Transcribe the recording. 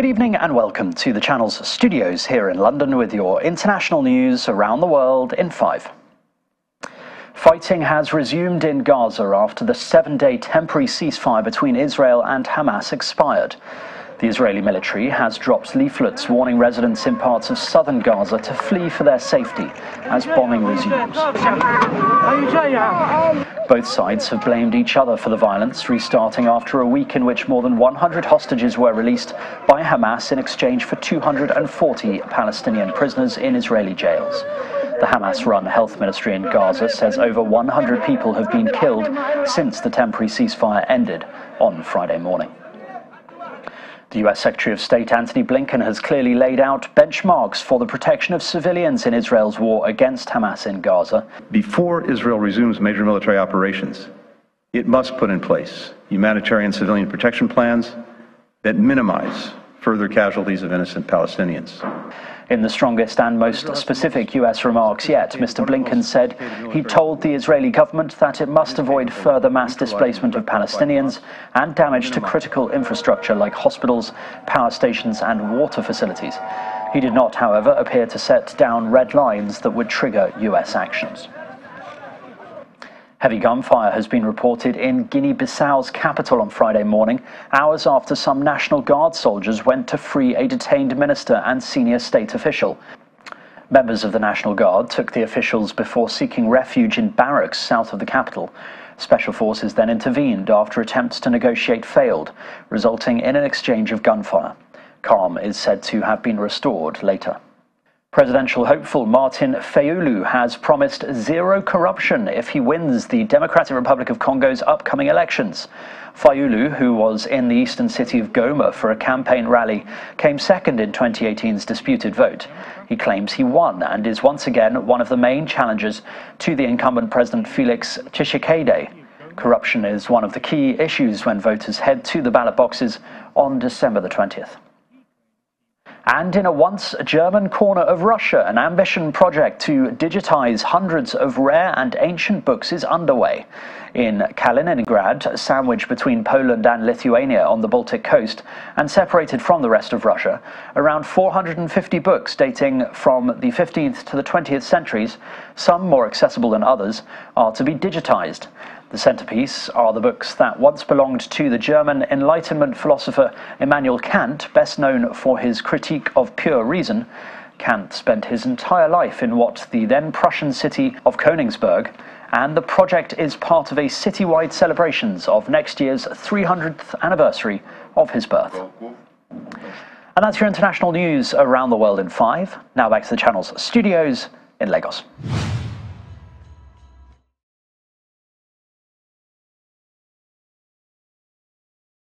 Good evening and welcome to the channel's studios here in London with your international news around the world in 5. Fighting has resumed in Gaza after the 7-day temporary ceasefire between Israel and Hamas expired. The Israeli military has dropped leaflets warning residents in parts of southern Gaza to flee for their safety as bombing resumes. Both sides have blamed each other for the violence, restarting after a week in which more than 100 hostages were released by Hamas in exchange for 240 Palestinian prisoners in Israeli jails. The Hamas-run health ministry in Gaza says over 100 people have been killed since the temporary ceasefire ended on Friday morning. The US Secretary of State Antony Blinken has clearly laid out benchmarks for the protection of civilians in Israel's war against Hamas in Gaza. Before Israel resumes major military operations, it must put in place humanitarian civilian protection plans that minimize further casualties of innocent Palestinians. In the strongest and most specific US remarks yet, Mr. Blinken said he told the Israeli government that it must avoid further mass displacement of Palestinians and damage to critical infrastructure like hospitals, power stations and water facilities. He did not, however, appear to set down red lines that would trigger US actions. Heavy gunfire has been reported in Guinea-Bissau's capital on Friday morning, hours after some National Guard soldiers went to free a detained minister and senior state official. Members of the National Guard took the officials before seeking refuge in barracks south of the capital. Special forces then intervened after attempts to negotiate failed, resulting in an exchange of gunfire. Calm is said to have been restored later. Presidential hopeful Martin Fayulu has promised zero corruption if he wins the Democratic Republic of Congo's upcoming elections. Fayulu, who was in the eastern city of Goma for a campaign rally, came second in 2018's disputed vote. He claims he won and is once again one of the main challengers to the incumbent President Felix Tshisekedi. Corruption is one of the key issues when voters head to the ballot boxes on December the 20th. And in a once German corner of Russia, an ambition project to digitize hundreds of rare and ancient books is underway. In Kaliningrad, sandwiched between Poland and Lithuania on the Baltic coast and separated from the rest of Russia, around 450 books dating from the 15th to the 20th centuries, some more accessible than others, are to be digitized. The centerpiece are the books that once belonged to the German Enlightenment philosopher Immanuel Kant, best known for his critique of pure reason. Kant spent his entire life in what the then Prussian city of Königsberg, and the project is part of a citywide celebrations of next year's 300th anniversary of his birth. And that's your international news around the world in 5. Now back to the channel's studios in Lagos.